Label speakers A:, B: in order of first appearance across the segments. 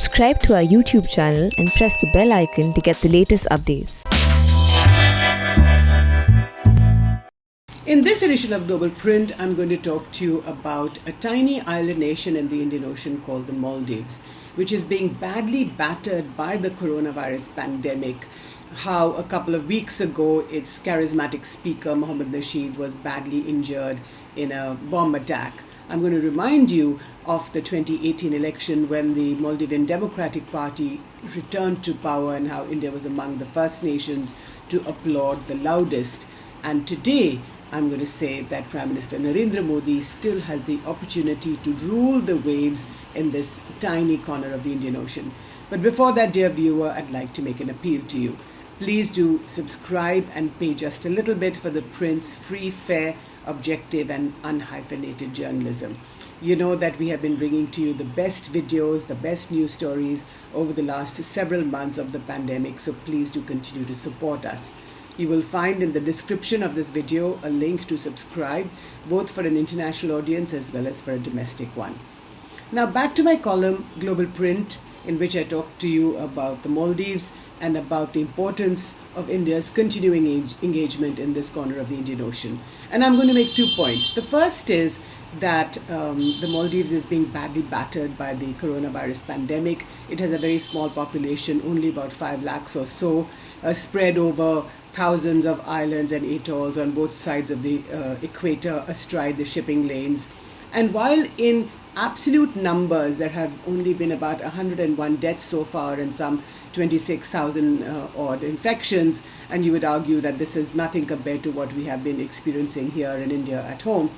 A: Subscribe to our YouTube channel and press the bell icon to get the latest updates.
B: In this edition of Global Print, I'm going to talk to you about a tiny island nation in the Indian Ocean called the Maldives, which is being badly battered by the coronavirus pandemic. How a couple of weeks ago, its charismatic speaker, Mohammed Nasheed, was badly injured in a bomb attack. I'm going to remind you of the 2018 election when the Maldivian Democratic Party returned to power and how India was among the first nations to applaud the loudest. And today, I'm going to say that Prime Minister Narendra Modi still has the opportunity to rule the waves in this tiny corner of the Indian Ocean. But before that, dear viewer, I'd like to make an appeal to you. Please do subscribe and pay just a little bit for the Print's free, fair, objective and unhyphenated journalism. You know that we have been bringing to you the best videos, the best news stories over the last several months of the pandemic, so please do continue to support us. You will find in the description of this video a link to subscribe, both for an international audience as well as for a domestic one. Now back to my column, Global Print, in which I talk to you about the Maldives and about the importance of India's continuing engagement in this corner of the Indian Ocean. And I'm going to make 2 points. The first is that the Maldives is being badly battered by the coronavirus pandemic. It has a very small population, only about 5 lakhs or so, spread over thousands of islands and atolls on both sides of the equator, astride the shipping lanes. And while in absolute numbers there have only been about 101 deaths so far and some 26,000 odd infections, and you would argue that this is nothing compared to what we have been experiencing here in India at home.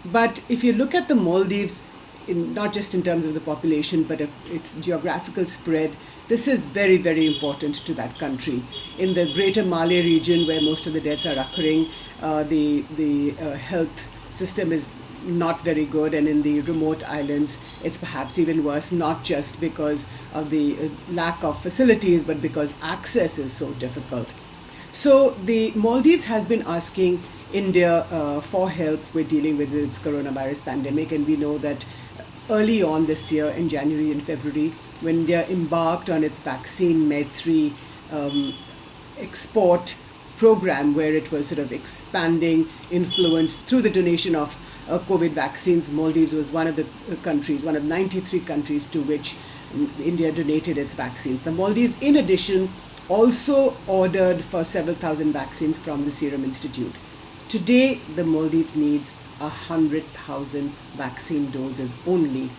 B: But if you look at the Maldives, not just in terms of the population, but its geographical spread, this is very, very important to that country. In the greater Malé region, where most of the deaths are occurring, the health system is not very good, and in the remote islands it's perhaps even worse, not just because of the lack of facilities but because access is so difficult. So the Maldives has been asking India for help with dealing with its coronavirus pandemic, and we know that early on this year in January and February, when India embarked on its vaccine Maitri export program, where it was sort of expanding influence through the donation of COVID vaccines, Maldives was one of the countries, one of 93 countries to which India donated its vaccines. The Maldives, in addition, also ordered for several thousand vaccines from the Serum Institute. Today, the Maldives needs 100,000 vaccine doses only.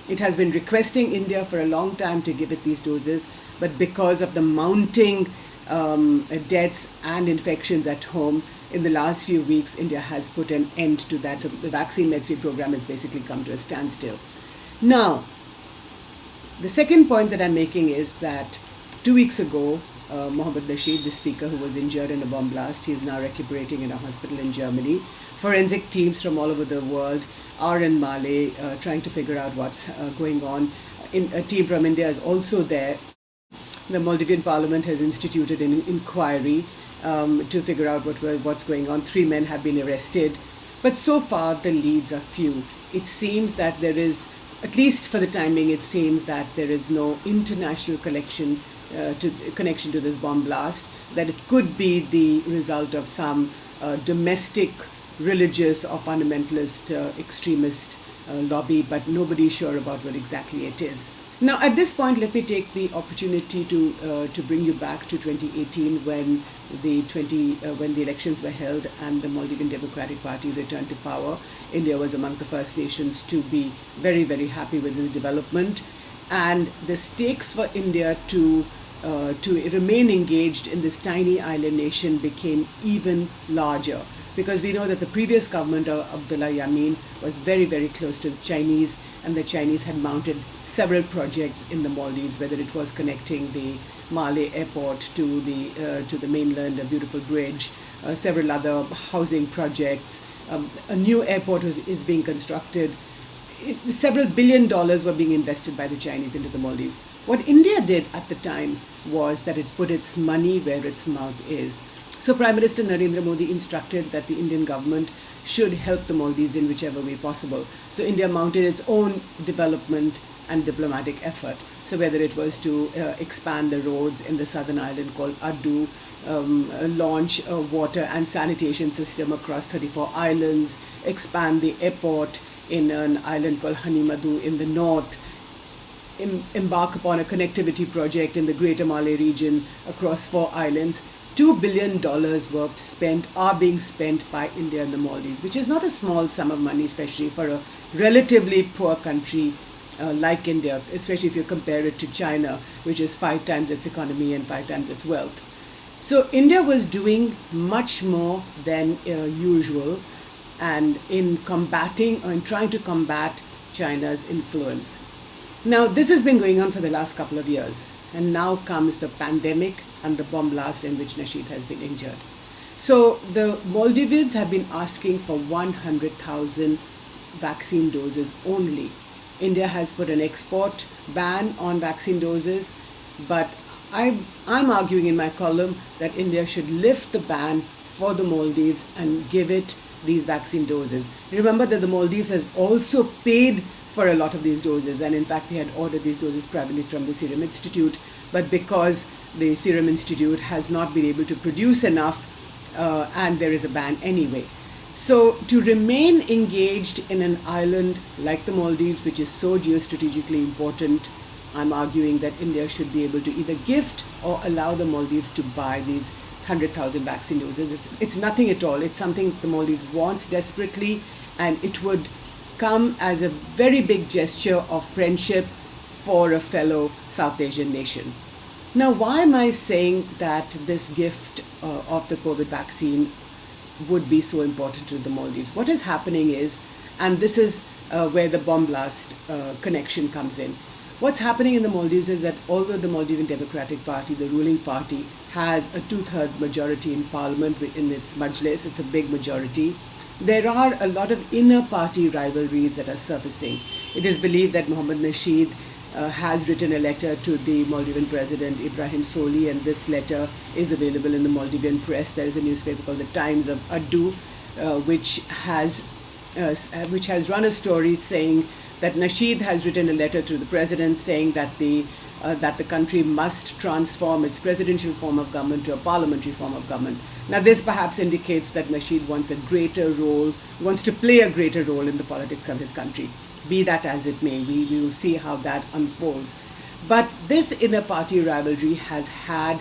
B: It has been requesting India for a long time to give it these doses, but because of the mounting deaths and infections at home, in the last few weeks, India has put an end to that. So the vaccine Maitri program has basically come to a standstill. Now, the second point that I'm making is that 2 weeks ago, Mohammed Nasheed, the speaker who was injured in a bomb blast, he is now recuperating in a hospital in Germany. Forensic teams from all over the world are in Malé trying to figure out what's going on. A team from India is also there. The Maldivian Parliament has instituted an inquiry to figure out what's going on. 3 men have been arrested, but so far the leads are few. It seems that there is, at least for the timing, it seems that there is no international connection to this bomb blast, that it could be the result of some domestic religious or fundamentalist extremist lobby, but nobody's sure about what exactly it is. Now, at this point, let me take the opportunity to bring you back to 2018 when the elections were held and the Maldivian Democratic Party returned to power. India was among the first nations to be very, very happy with this development, and the stakes for India to remain engaged in this tiny island nation became even larger, because we know that the previous government of Abdullah Yameen was very, very close to the Chinese, and the Chinese had mounted several projects in the Maldives, whether it was connecting the Malé airport to the mainland, a beautiful bridge, several other housing projects. A new airport is being constructed. Several $1 billion were being invested by the Chinese into the Maldives. What India did at the time was that it put its money where its mouth is. So Prime Minister Narendra Modi instructed that the Indian government should help the Maldives in whichever way possible. So India mounted its own development and diplomatic effort. So whether it was to expand the roads in the southern island called Addu, launch a water and sanitation system across 34 islands, expand the airport in an island called Hanimadu in the north, embark upon a connectivity project in the Greater Malay region across 4 islands. $2 billion are being spent by India and the Maldives, which is not a small sum of money, especially for a relatively poor country like India, especially if you compare it to China, which is 5 times its economy and 5 times its wealth. So India was doing much more than usual and in combating or in trying to combat China's influence. Now, this has been going on for the last couple of years, and now comes the pandemic and the bomb blast in which Nasheed has been injured. So the Maldivians have been asking for 100,000 vaccine doses only. India has put an export ban on vaccine doses, but I'm arguing in my column that India should lift the ban for the Maldives and give it these vaccine doses. Remember that the Maldives has also paid for a lot of these doses, and in fact they had ordered these doses privately from the Serum Institute, but because the Serum Institute has not been able to produce enough and there is a ban anyway. So to remain engaged in an island like the Maldives, which is so geostrategically important, I'm arguing that India should be able to either gift or allow the Maldives to buy these 100,000 vaccine doses. It's nothing at all. It's something the Maldives wants desperately, and it would come as a very big gesture of friendship for a fellow South Asian nation. Now, why am I saying that this gift of the COVID vaccine would be so important to the Maldives? What is happening is, and this is where the bomb blast connection comes in. What's happening in the Maldives is that although the Maldivian Democratic Party, the ruling party, has a 2/3 majority in parliament in its majlis, it's a big majority, there are a lot of inner party rivalries that are surfacing. It is believed that Mohammad Nasheed has written a letter to the Maldivian president Ibrahim Soli, and this letter is available in the Maldivian press. There is a newspaper called the Times of Addu, which has run a story saying that Nasheed has written a letter to the president saying that the country must transform its presidential form of government to a parliamentary form of government. Now, this perhaps indicates that Nasheed wants to play a greater role in the politics of his country. Be that as it may, we will see how that unfolds. But this inner party rivalry has had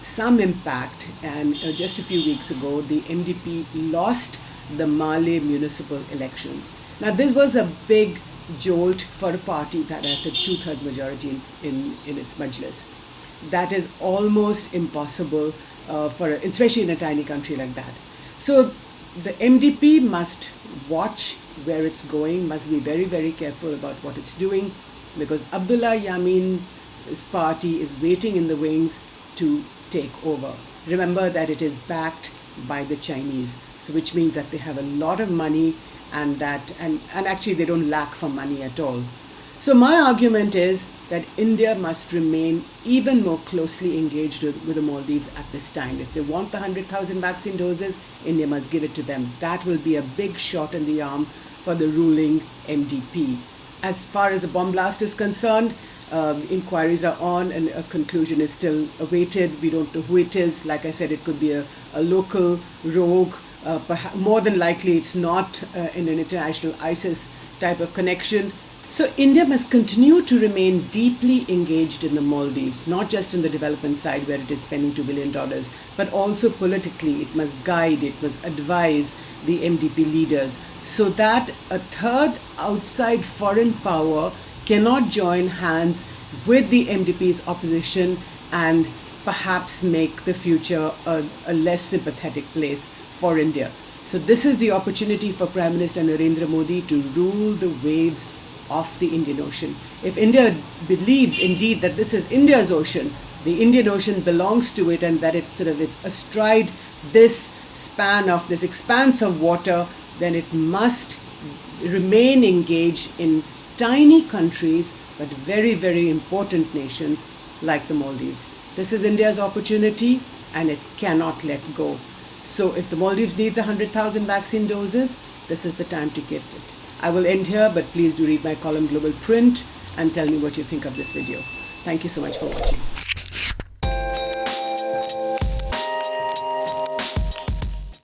B: some impact, and just a few weeks ago, the MDP lost the Malé municipal elections. Now, this was a big jolt for a party that has a 2/3 majority in its majlis. That is almost impossible especially in a tiny country like that. So the MDP must watch where it's going, must be very, very careful about what it's doing, because Abdullah Yamin's party is waiting in the wings to take over. Remember that it is backed by the Chinese, so which means that they have a lot of money, and actually they don't lack for money at all. So my argument is that India must remain even more closely engaged with the Maldives at this time. If they want the 100,000 vaccine doses, India must give it to them. That will be a big shot in the arm for the ruling MDP. As far as the bomb blast is concerned, inquiries are on and a conclusion is still awaited. We don't know who it is. Like I said, it could be a local rogue. More than likely, it's not in an international ISIS type of connection. So India must continue to remain deeply engaged in the Maldives, not just in the development side where it is spending $2 billion, but also politically. It must guide, it must advise the MDP leaders so that a third outside foreign power cannot join hands with the MDP's opposition and perhaps make the future a less sympathetic place for India. So this is the opportunity for Prime Minister Narendra Modi to rule the waves of the Indian Ocean. If India believes indeed that this is India's ocean, the Indian Ocean belongs to it, and that it's astride this expanse of water, then it must remain engaged in tiny countries but very, very important nations like the Maldives. This is India's opportunity and it cannot let go. So if the Maldives needs 100,000 vaccine doses, this is the time to gift it. I will end here, but please do read my column Global Print and tell me what you think of this video. Thank you so much for watching.